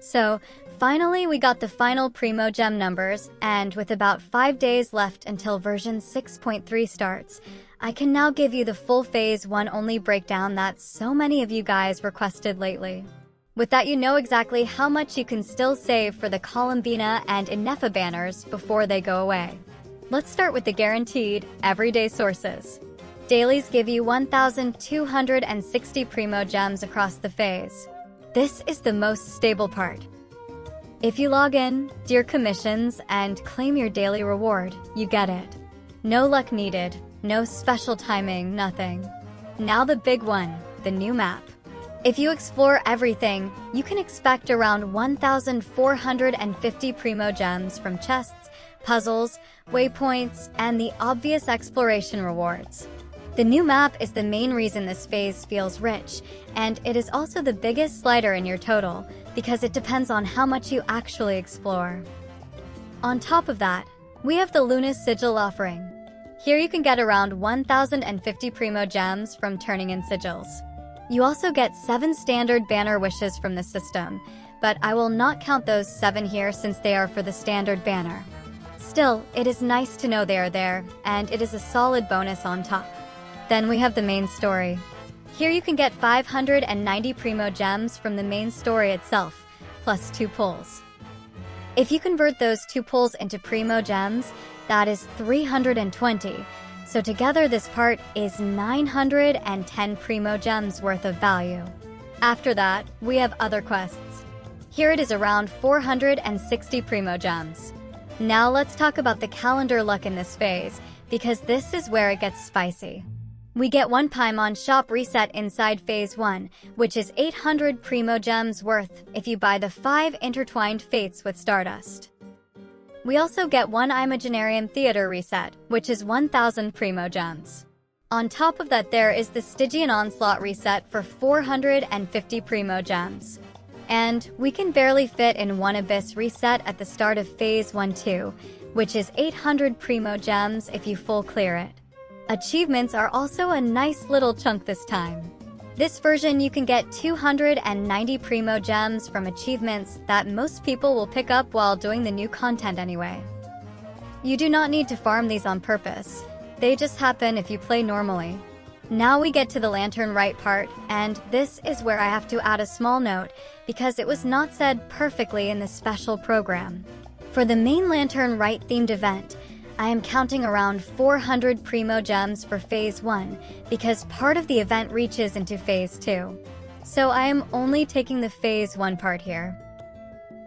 So, finally we got the final Primogem numbers, and with about 5 days left until version 6.3 starts, I can now give you the full Phase 1 only breakdown that so many of you guys requested lately. With that, you know exactly how much you can still save for the Columbina and Ineffa banners before they go away. Let's start with the guaranteed, everyday sources. Dailies give you 1,260 Primogems across the phase. This is the most stable part. If you log in, do your commissions, and claim your daily reward, you get it. No luck needed, no special timing, nothing. Now the big one, the new map. If you explore everything, you can expect around 1,450 Primogems from chests, puzzles, waypoints, and the obvious exploration rewards. The new map is the main reason this phase feels rich, and it is also the biggest slider in your total, because it depends on how much you actually explore. On top of that, we have the Luna's Sigil offering. Here you can get around 1,050 Primogems from turning in sigils. You also get 7 standard banner wishes from the system, but I will not count those 7 here since they are for the standard banner. Still, it is nice to know they are there, and it is a solid bonus on top. Then we have the main story. Here you can get 590 Primogems from the main story itself, plus 2 pulls. If you convert those 2 pulls into Primogems, that is 320. So together this part is 910 Primogems worth of value. After that, we have other quests. Here it is around 460 Primogems. Now let's talk about the calendar luck in this phase, because this is where it gets spicy. We get 1 Paimon shop reset inside Phase 1, which is 800 Primogems worth if you buy the 5 intertwined fates with Stardust. We also get 1 Imaginarium Theater reset, which is 1,000 Primogems. On top of that, there is the Stygian Onslaught reset for 450 Primogems. And we can barely fit in 1 Abyss reset at the start of Phase 1 too, which is 800 Primogems if you full clear it. Achievements are also a nice little chunk this time. This version you can get 290 Primogems from achievements that most people will pick up while doing the new content anyway. You do not need to farm these on purpose, they just happen if you play normally. Now we get to the Lantern Rite part, and this is where I have to add a small note because it was not said perfectly in the special program. For the main Lantern Rite themed event, I am counting around 400 Primogems for Phase 1 because part of the event reaches into Phase 2. So I am only taking the Phase 1 part here.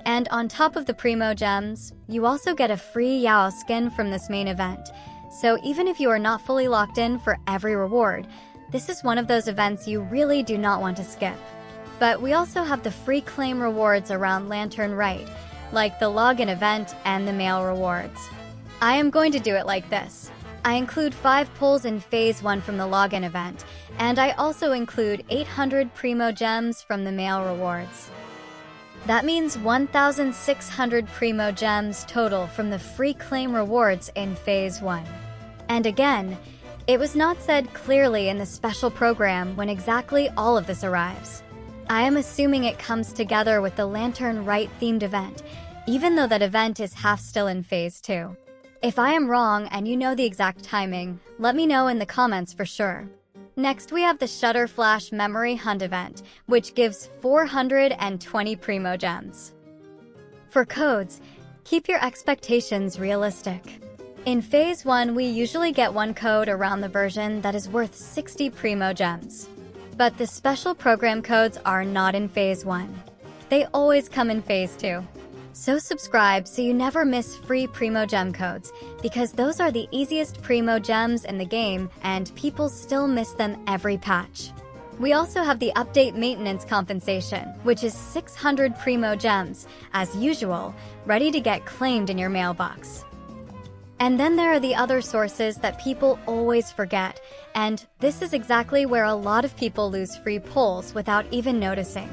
And on top of the Primogems, you also get a free Yao skin from this main event. So even if you are not fully locked in for every reward, this is one of those events you really do not want to skip. But we also have the free claim rewards around Lantern Rite, like the login event and the mail rewards. I am going to do it like this. I include 5 pulls in Phase 1 from the login event, and I also include 800 Primogems from the mail rewards. That means 1,600 Primogems total from the free claim rewards in Phase 1. And again, it was not said clearly in the special program when exactly all of this arrives. I am assuming it comes together with the Lantern Rite themed event, even though that event is half still in Phase 2. If I am wrong and you know the exact timing, let me know in the comments for sure. Next, we have the Shutter Flash Memory Hunt event, which gives 420 Primogems. For codes, keep your expectations realistic. In Phase 1, we usually get 1 code around the version that is worth 60 Primogems. But the special program codes are not in Phase 1. They always come in Phase 2. So subscribe so you never miss free Primogem codes, because those are the easiest Primogems in the game and people still miss them every patch. We also have the update maintenance compensation, which is 600 Primogems, as usual, ready to get claimed in your mailbox. And then there are the other sources that people always forget, and this is exactly where a lot of people lose free pulls without even noticing.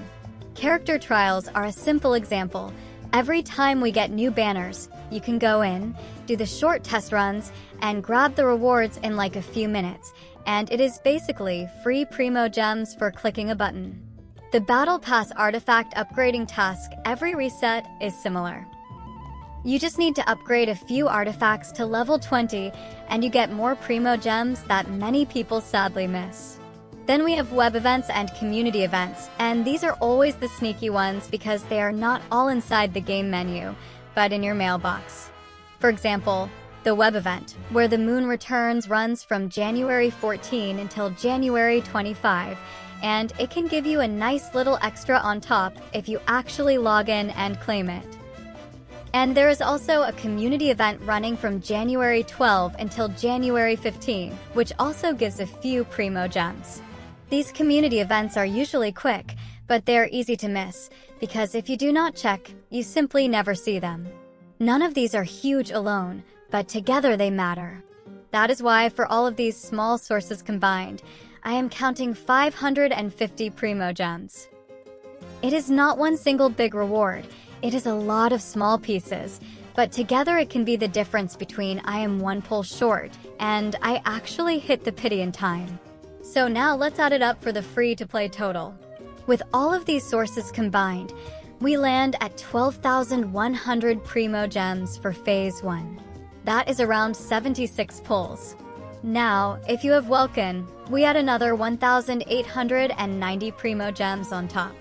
Character trials are a simple example. Every time we get new banners, you can go in, do the short test runs, and grab the rewards in like a few minutes, and it is basically free Primogems for clicking a button. The Battle Pass artifact upgrading task every reset is similar. You just need to upgrade a few artifacts to level 20 and you get more Primogems that many people sadly miss. Then we have web events and community events, and these are always the sneaky ones because they are not all inside the game menu, but in your mailbox. For example, the web event, where the moon returns, runs from January 14 until January 25, and it can give you a nice little extra on top if you actually log in and claim it. And there is also a community event running from January 12 until January 15, which also gives a few Primogems. These community events are usually quick, but they're easy to miss, because if you do not check, you simply never see them. None of these are huge alone, but together they matter. That is why for all of these small sources combined, I am counting 550 Primogems. It is not one single big reward, it is a lot of small pieces, but together it can be the difference between I am one pull short and I actually hit the pity in time. So now let's add it up for the free-to-play total. With all of these sources combined, we land at 12,100 Primogems for Phase 1. That is around 76 pulls. Now, if you have Welkin, we add another 1,890 Primogems on top.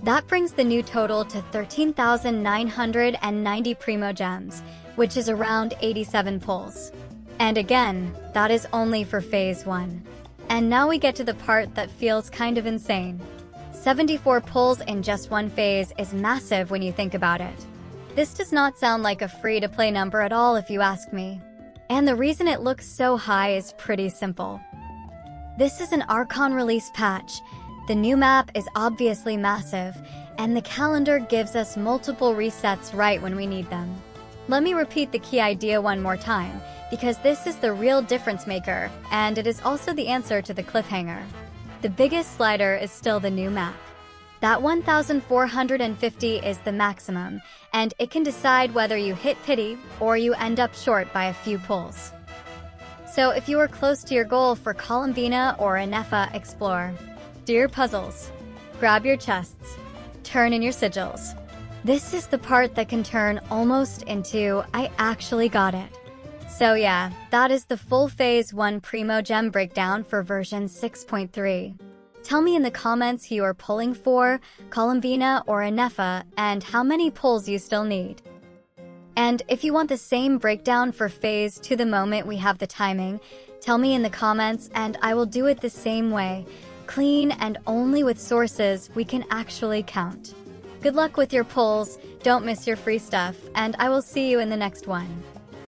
That brings the new total to 13,990 Primogems, which is around 87 pulls. And again, that is only for Phase 1. And now we get to the part that feels kind of insane. 74 pulls in just one phase is massive when you think about it. This does not sound like a free-to-play number at all if you ask me. And the reason it looks so high is pretty simple. This is an Archon release patch. The new map is obviously massive, and the calendar gives us multiple resets right when we need them. Let me repeat the key idea one more time, because this is the real difference maker, and it is also the answer to the cliffhanger. The biggest slider is still the new map. That 1,450 is the maximum, and it can decide whether you hit pity or you end up short by a few pulls. So if you are close to your goal for Columbina or Ineffa, explore. Do your puzzles. Grab your chests. Turn in your sigils. This is the part that can turn almost into I actually got it. So yeah, that is the full Phase 1 Primogem breakdown for version 6.3. Tell me in the comments who you are pulling for, Columbina or Ineffa, and how many pulls you still need. And if you want the same breakdown for Phase to the moment we have the timing, tell me in the comments and I will do it the same way, clean and only with sources we can actually count. Good luck with your pulls, don't miss your free stuff, and I will see you in the next one.